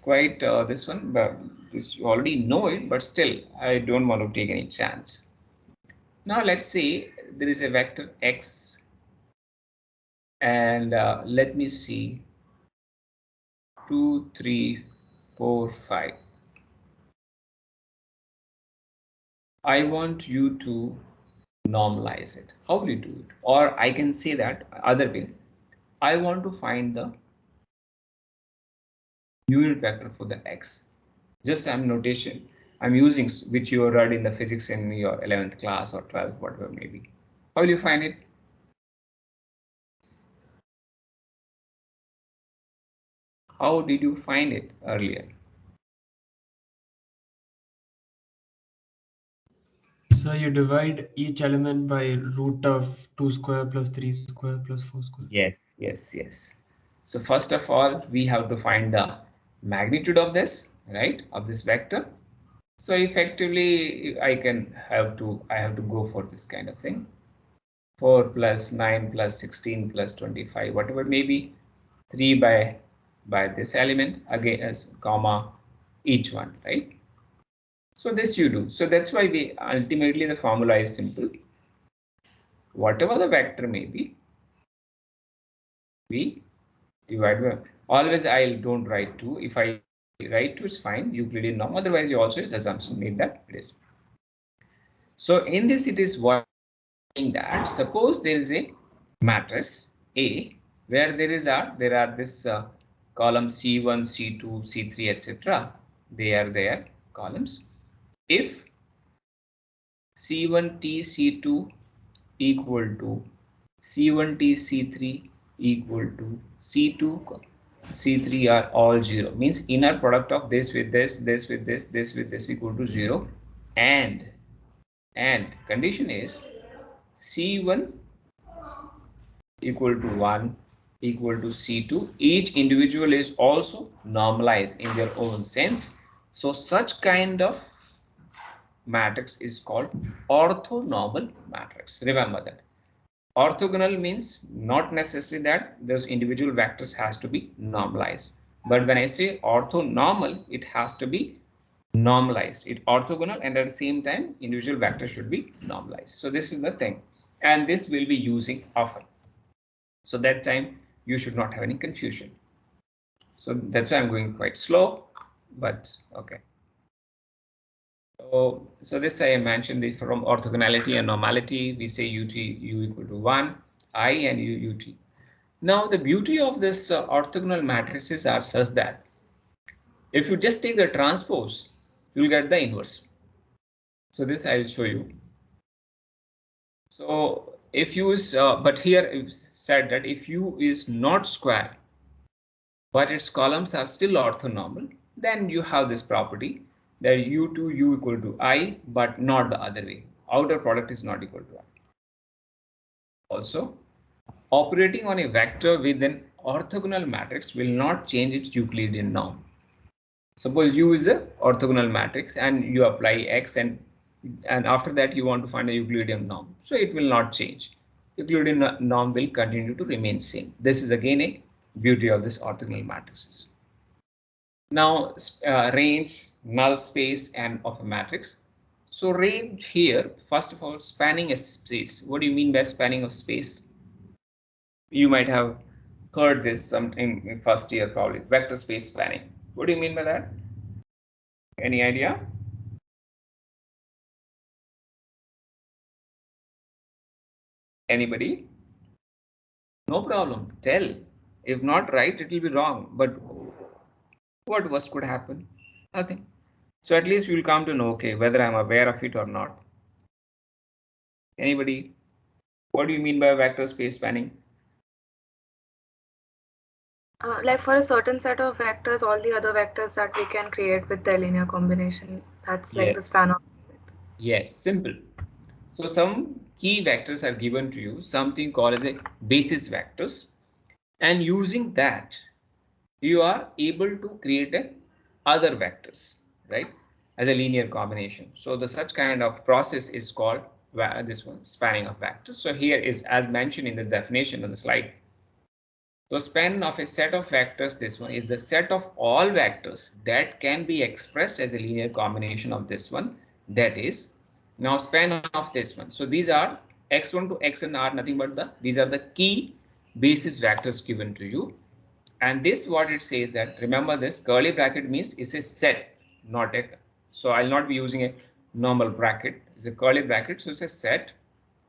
quite this one, but this you already know it, but still I don't want to take any chance. Now let's say there is a vector x, and let me see, 2, 3, 4, 5. I want you to normalize it. How will you do it? Or I can say that other way. I want to find the unit vector for the x. Just I'm I'm using, which you read in the physics in your 11th class or 12th, whatever maybe. How will you find it? How did you find it earlier? So you divide each element by root of 2 square plus 3 square plus 4 square. Yes, yes, yes. So first of all, we have to find the magnitude of this, right, of this vector. So effectively, I have to go for this kind of thing. 4 plus 9 plus 16 plus 25, whatever may be, 3 by this element again as comma each one, right? So this you do. So that's why we ultimately the formula is simple. Whatever the vector may be, we divide by. Always I don't write 2. If I write 2, it's fine. Euclidean norm. Otherwise, you also use assumption made that it is. So in this, it is what that suppose there is a matrix A where there are this column C1, C2, C3, etc. They are their columns. If C1T C2 equal to C1T C3 equal to C2 C3 are all 0, means inner product of this with this, this with this with this equal to 0, and condition is C1 equal to 1 equal to C2. Each individual is also normalized in their own sense. So such kind of matrix is called orthonormal matrix. Remember that. Orthogonal means not necessarily that those individual vectors has to be normalized. But when I say orthonormal, it has to be normalized. It orthogonal and at the same time individual vector should be normalized. So this is the thing, and this will be using often. So that time you should not have any confusion. So that's why I'm going quite slow, but okay. So this I mentioned it from orthogonality and normality. We say ut u equal to 1, I and u ut. Now the beauty of this orthogonal matrices are such that if you just take the transpose, you'll get the inverse. So this I will show you. So if u is, but here it's said that if u is not square, but its columns are still orthonormal, then you have this property that u2 u equal to I, but not the other way. Outer product is not equal to I. Also, operating on a vector with an orthogonal matrix will not change its Euclidean norm. Suppose U is a orthogonal matrix and you apply X and after that you want to find a Euclidean norm. So it will not change. Euclidean norm will continue to remain same. This is again a beauty of this orthogonal matrices. Now range, null space and of a matrix. So range here, first of all, spanning a space. What do you mean by spanning of space? You might have heard this sometime in first year probably, vector space spanning. What do you mean by that? Any idea? Anybody? No problem. Tell. If not right, it will be wrong. But what worst could happen? Nothing. So at least we will come to know, okay, whether I'm aware of it or not. Anybody? What do you mean by vector space spanning? Like for a certain set of vectors, all the other vectors that we can create with the linear combination, that's like the span of it. Yes, simple. So some key vectors are given to you, something called as a basis vectors, and using that you are able to create a other vectors, right, as a linear combination. So the such kind of process is called this one, spanning of vectors. So here is as mentioned in the definition on the slide. So span of a set of vectors, this one is the set of all vectors that can be expressed as a linear combination of this one. That is now span of this one. So these are x1 to xn are nothing but these are the key basis vectors given to you. And this what it says that, remember this curly bracket means it's a set, not a, so I'll not be using a normal bracket. It's a curly bracket, so it's a set.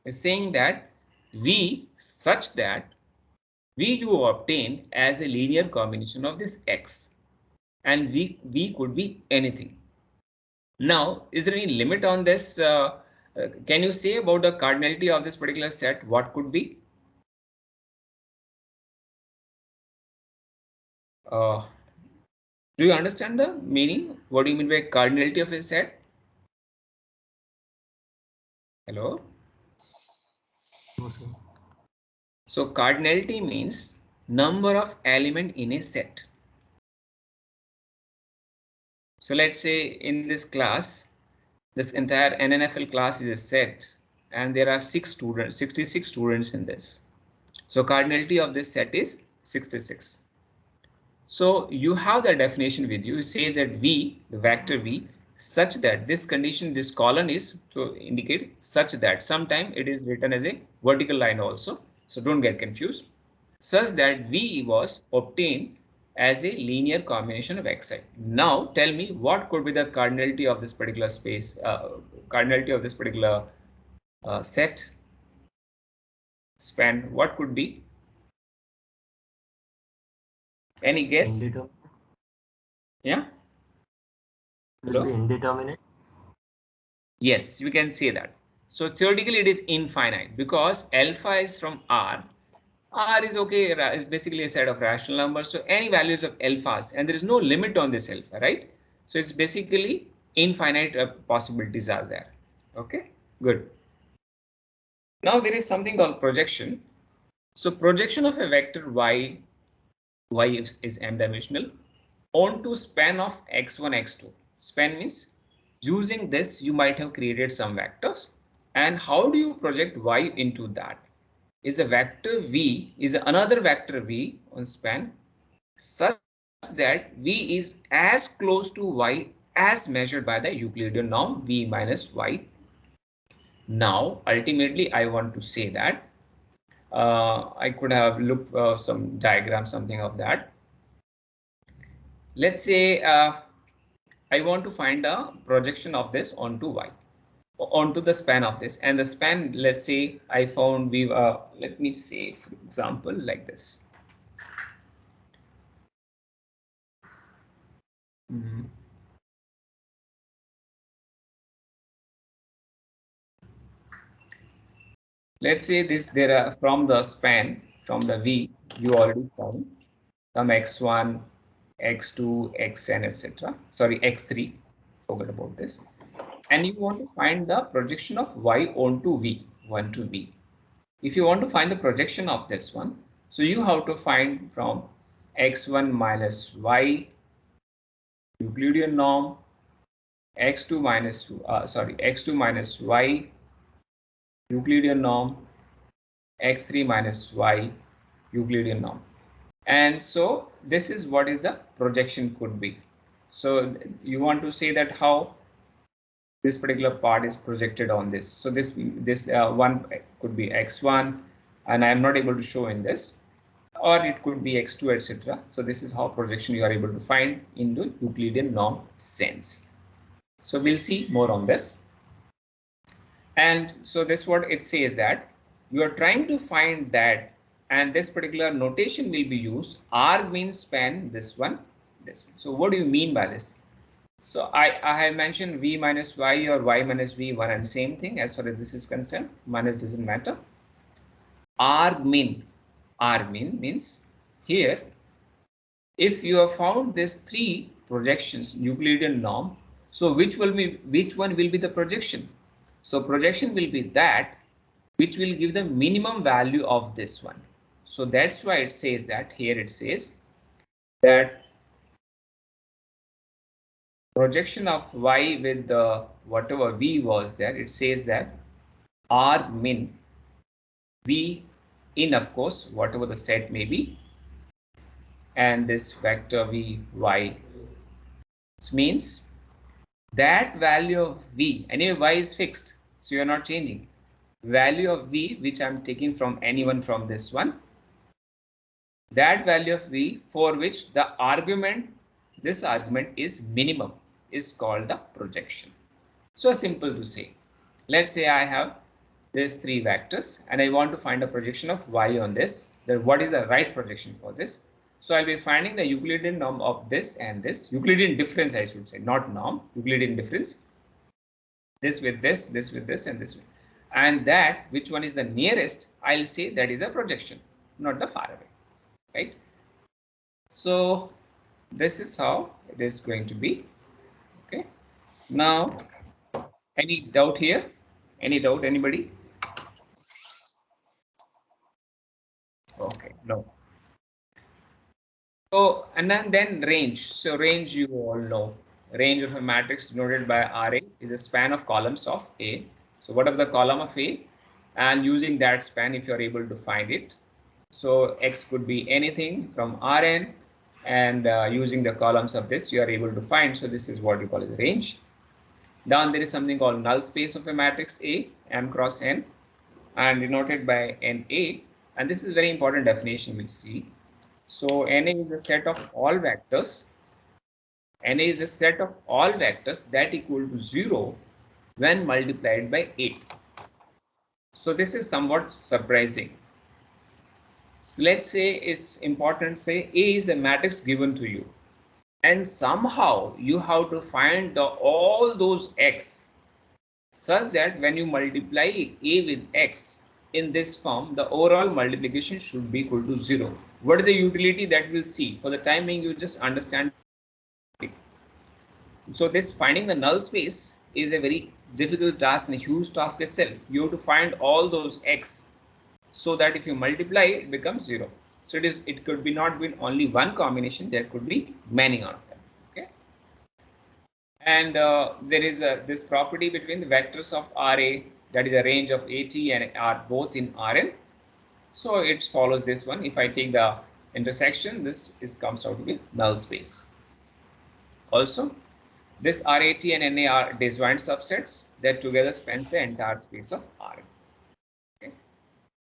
It's saying that V such that V you obtained as a linear combination of this X, and V could be anything. Now, is there any limit on this? Can you say about the cardinality of this particular set? What could be? Do you understand the meaning? What do you mean by cardinality of a set? Hello? So cardinality means number of element in a set. So let's say in this class, this entire NNFL class is a set and there are 66 students in this. So cardinality of this set is 66. So you have the definition with you. It says that V, the vector V, such that this condition, this column is to indicate such that. Sometime it is written as a vertical line also. So don't get confused. Such that V was obtained as a linear combination of xi. Now tell me what could be the cardinality of this particular space, cardinality of this particular set span. What could be? Any guess? Indeterminate. Yeah. Will be indeterminate. Yes, you can say that. So theoretically it is infinite because alpha is from R. R is okay, is basically a set of rational numbers. So any values of alphas, and there is no limit on this alpha, right? So it's basically infinite possibilities are there. Okay, good. Now there is something called projection. So projection of a vector y is m-dimensional onto span of x1, x2. Span means using this you might have created some vectors. And how do you project y into that? Is a vector v is another vector v on span such that v is as close to y as measured by the Euclidean norm v minus y. Now ultimately I want to say that I could have looked some diagram, something of that. Let's say I want to find a projection of this onto y, onto the span of this, and the span, let's say I found we let me say for example like this. Let's say this, there are from the span, from the V, you already found some x1, x2, xn, etc. Sorry, x3, forget about this. And you want to find the projection of y onto V, 1 to V. If you want to find the projection of this one, so you have to find from x1 minus y, Euclidean norm, x2 minus y, Euclidean norm, x3 minus y, Euclidean norm. And so this is what is the projection could be. So you want to say that how this particular part is projected on this. So this one could be x1, and I am not able to show in this, or it could be x2, etc. So this is how projection you are able to find in the Euclidean norm sense. So we'll see more on this. And so this what it says that you are trying to find that, and this particular notation will be used. R means span this one, this one. So what do you mean by this? So I have mentioned v minus y or y minus v, one and same thing as far as this is concerned. Minus doesn't matter. R min means here if you have found these three projections Euclidean norm, so which one will be the projection? So projection will be that which will give the minimum value of this one. So that's why it says that here it says that projection of y with the whatever v was there, it says that R min v in, of course, whatever the set may be, and this vector v y. This means that value of v, anyway y is fixed, so you are not changing. Value of v which I'm taking from anyone from this one, that value of v for which the argument, this argument is minimum, is called the projection. So simple to say. Let's say I have these three vectors and I want to find a projection of y on this. Then what is the right projection for this? So I'll be finding the Euclidean norm of this and this, Euclidean difference I should say, not norm, Euclidean difference this with this, this with this, and this. And that which one is the nearest, I'll say that is a projection, not the far away, right? So this is how it is going to be. Okay. Now, any doubt here? Any doubt, anybody? Okay, no. So, and then range. So range, you all know. Range of a matrix denoted by RA is a span of columns of A. So whatever the column of A, and using that span, if you're able to find it. So X could be anything from Rn, and using the columns of this, you are able to find. So this is what you call as range. Down there is something called null space of a matrix A, M cross N, and denoted by NA. And this is very important definition we see. So NA is a set of all vectors. NA is a set of all vectors that equal to 0 when multiplied by 8. So this is somewhat surprising. So let's say it's important, say A is a matrix given to you, and somehow you have to find all those X such that when you multiply A with X in this form, the overall multiplication should be equal to 0. What is the utility that we'll see? For the time being, you just understand. So this finding the null space is a very difficult task and a huge task itself. You have to find all those X so that if you multiply, it becomes 0. So it could be not be only one combination, there could be many of them. Okay. And there is this property between the vectors of RA, that is a range of AT and R both in Rn. So it follows this one. If I take the intersection, this comes out with null space. Also, this RAT and NA are disjoint subsets that together spans the entire space of Rn. Okay.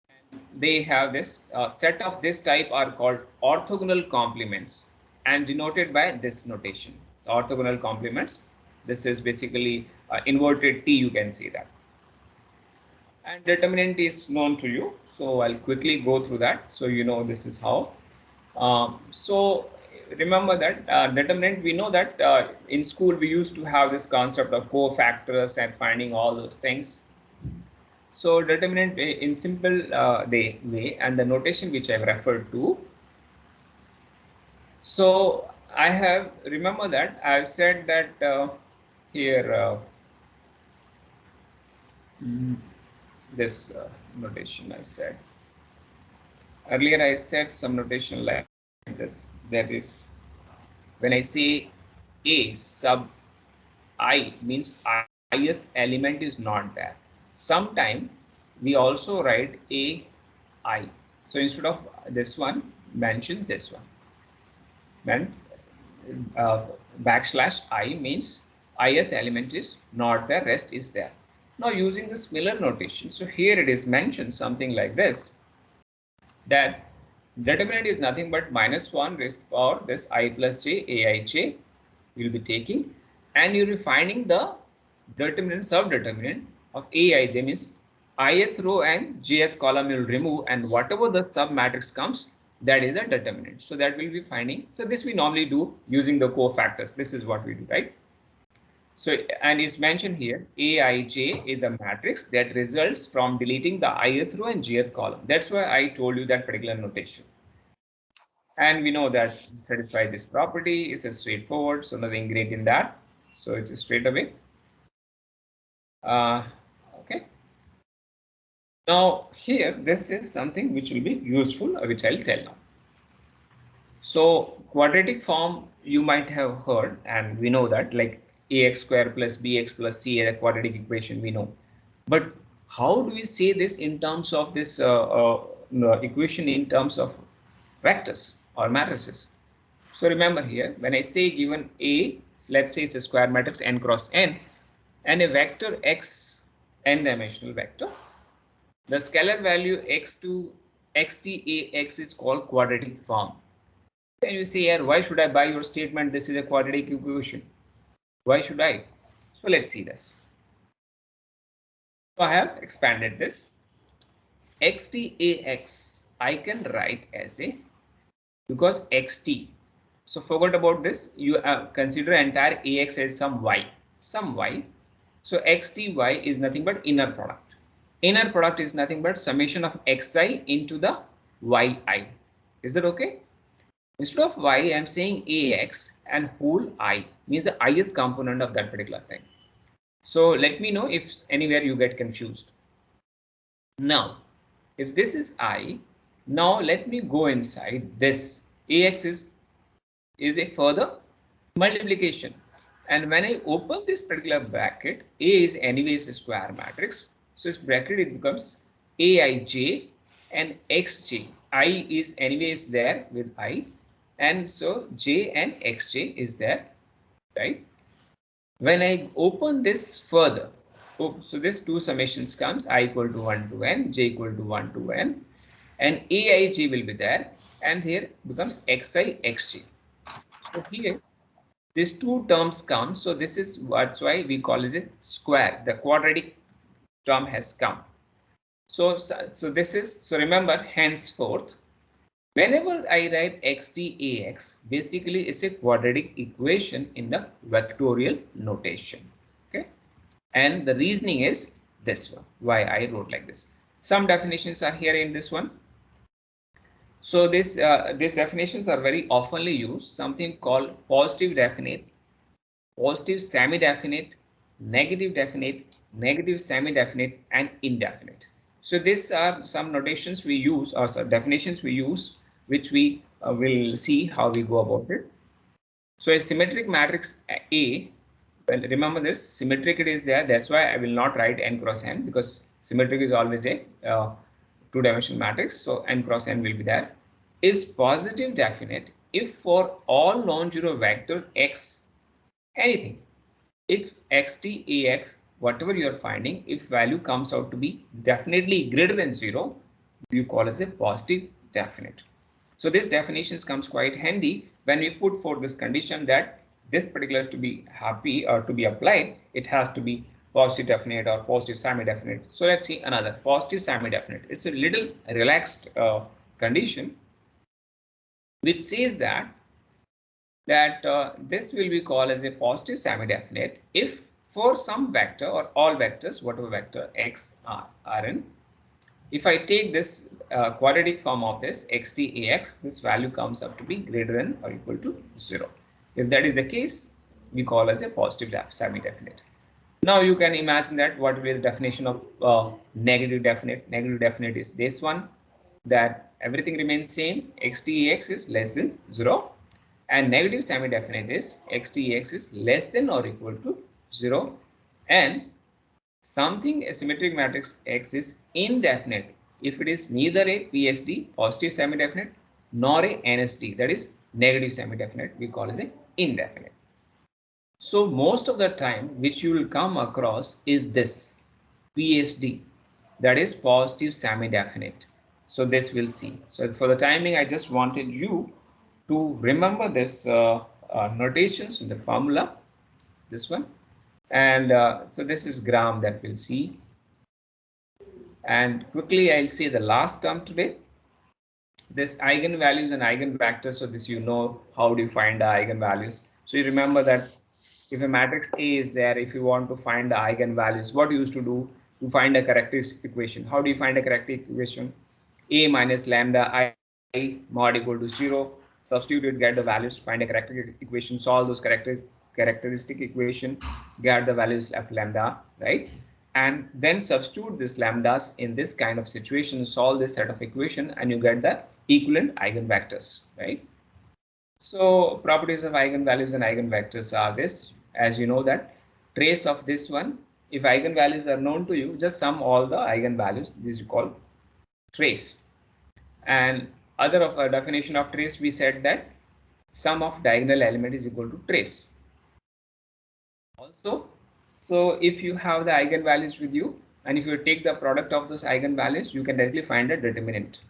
And they have this set of this type are called orthogonal complements and denoted by this notation. The orthogonal complements. This is basically inverted T, you can see that. And determinant is known to you, so I'll quickly go through that. So you know this is how. So remember that determinant, we know that in school we used to have this concept of cofactors and finding all those things. So determinant in simple way, and the notation which I've referred to. So I have, remember that I've said that here this notation I said. Earlier I said some notation like this, that is when I say A sub I means ith element is not there. Sometime we also write A I. So instead of this one, mention this one. Then backslash I means ith element is not there, rest is there. Now using this Miller notation, so here it is mentioned something like this, that determinant is nothing but -1 raised to power this I plus j aij you'll be taking, and you'll be finding the determinant subdeterminant of aij means ith row and jth column you'll remove, and whatever the sub matrix comes, that is a determinant. So that we'll be finding. So this we normally do using the cofactors. This is what we do, right? So, and it's mentioned here, Aij is a matrix that results from deleting the ith row and jth column. That's why I told you that particular notation. And we know that satisfy this property is a straightforward, so nothing great in that. So it's a straight away. Okay. Now here, this is something which will be useful, which I'll tell now. So quadratic form you might have heard, and we know that like ax square plus bx plus c is a quadratic equation, we know. But how do we say this in terms of this equation in terms of vectors or matrices? So remember here, when I say given A, let's say it's a square matrix n cross n, and a vector x, n-dimensional vector, the scalar value x2 xt ax is called quadratic form. Then you say here, why should I buy your statement? This is a quadratic equation. Why should I? So let's see this. So I have expanded this. xtax I can write as a, because xt. So forget about this. You consider entire ax as some y. So xty is nothing but inner product. Inner product is nothing but summation of xi into the yi. Is that okay? Instead of y, I'm saying ax and whole I, means the ith component of that particular thing. So let me know if anywhere you get confused. Now, if this is I, now let me go inside this. Ax is a further multiplication. And when I open this particular bracket, A is anyways a square matrix. So this bracket, it becomes Aij and xj. I is anyways there with I. And so j and xj is there, right? When I open this further, so this two summations comes, I equal to 1 to n, j equal to 1 to n, and aij will be there, and here becomes xi xj. So here these two terms come, so this is what's why we call it a square. The quadratic term has come. So this is, so remember, henceforth, whenever I write xdax, basically it's a quadratic equation in the vectorial notation. Okay, and the reasoning is this one, why I wrote like this. Some definitions are here in this one. So these definitions are very oftenly used. Something called positive definite, positive semi-definite, negative definite, negative semi-definite, and indefinite. So these are some notations we use, or some definitions we use, which we will see how we go about it. So a symmetric matrix A, well, remember this, symmetric it is there. That's why I will not write n cross n, because symmetric is always a two-dimensional matrix. So n cross n will be there. Is positive definite if for all non-zero vector x, anything, if xt ax, whatever you are finding, if value comes out to be definitely greater than 0, you call as a positive definite. So this definitions comes quite handy when we put forth this condition that this particular to be happy or to be applied, it has to be positive definite or positive semi-definite. So let's see another positive semi-definite. It's a little relaxed condition, which says that this will be called as a positive semi-definite if for some vector or all vectors, whatever vector x are in, if I take this quadratic form of this xdax, this value comes up to be greater than or equal to 0. If that is the case, we call as a positive semi-definite. Now you can imagine that what will be the definition of negative definite. Negative definite is this one, that everything remains same, xdax is less than 0, and negative semi-definite is xdax is less than or equal to 0, and something a symmetric matrix X is indefinite if it is neither a PSD, positive semi-definite, nor a NSD, that is negative semi-definite, we call as a indefinite. So most of the time which you will come across is this PSD, that is positive semi-definite. So this we'll see. So for the timing, I just wanted you to remember this notations in the formula, this one. And so this is gram that we'll see. And quickly I'll say the last term today. This eigenvalues and eigenvectors. So this, you know, how do you find the eigenvalues? So you remember that if a matrix A is there, if you want to find the eigenvalues, what you used to do to find a characteristic equation? How do you find a characteristic equation? A minus lambda I mod equal to 0. Substitute it, get the values, find a characteristic equation, solve those characteristic equation, get the values of lambda, right? And then substitute this lambdas in this kind of situation, solve this set of equation, and you get the equivalent eigenvectors, right? So properties of eigenvalues and eigenvectors are this, as you know that trace of this one, if eigenvalues are known to you, just sum all the eigenvalues, this you call trace. And other of a definition of trace, we said that sum of diagonal element is equal to trace. Also, so if you have the eigenvalues with you, and if you take the product of those eigenvalues, you can directly find a determinant.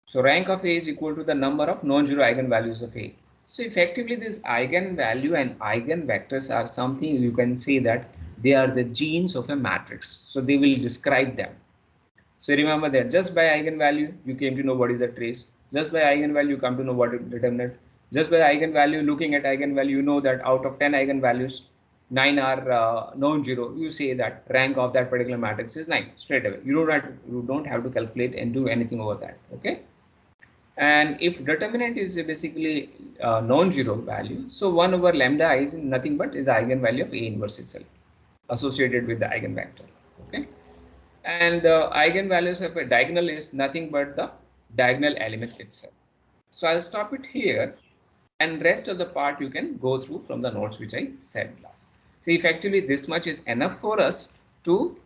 So rank of A is equal to the number of non-zero eigenvalues of A. So effectively, this eigenvalue and eigenvectors are something you can say that they are the genes of a matrix. So they will describe them. So remember that just by eigenvalue, you came to know what is the trace. Just by eigenvalue, you come to know what is determinant. Just by eigenvalue, looking at eigenvalue, you know that out of 10 eigenvalues, 9 are non-zero, you say that rank of that particular matrix is 9 straight away. You don't have to calculate and do anything over that. Okay. And if determinant is basically non-zero value, so 1 over lambda I is nothing but is eigenvalue of A inverse itself associated with the eigenvector. Okay. And the eigenvalues of a diagonal is nothing but the diagonal element itself. So I'll stop it here, and rest of the part you can go through from the notes which I said last. So if actually this much is enough for us to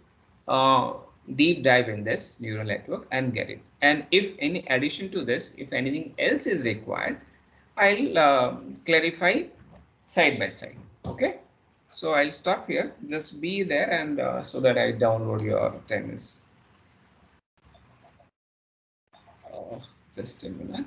deep dive in this neural network and get it. And if any addition to this, if anything else is required, I'll clarify side by side. Okay. So I'll stop here. Just be there, and so that I download your attendance. Just a minute.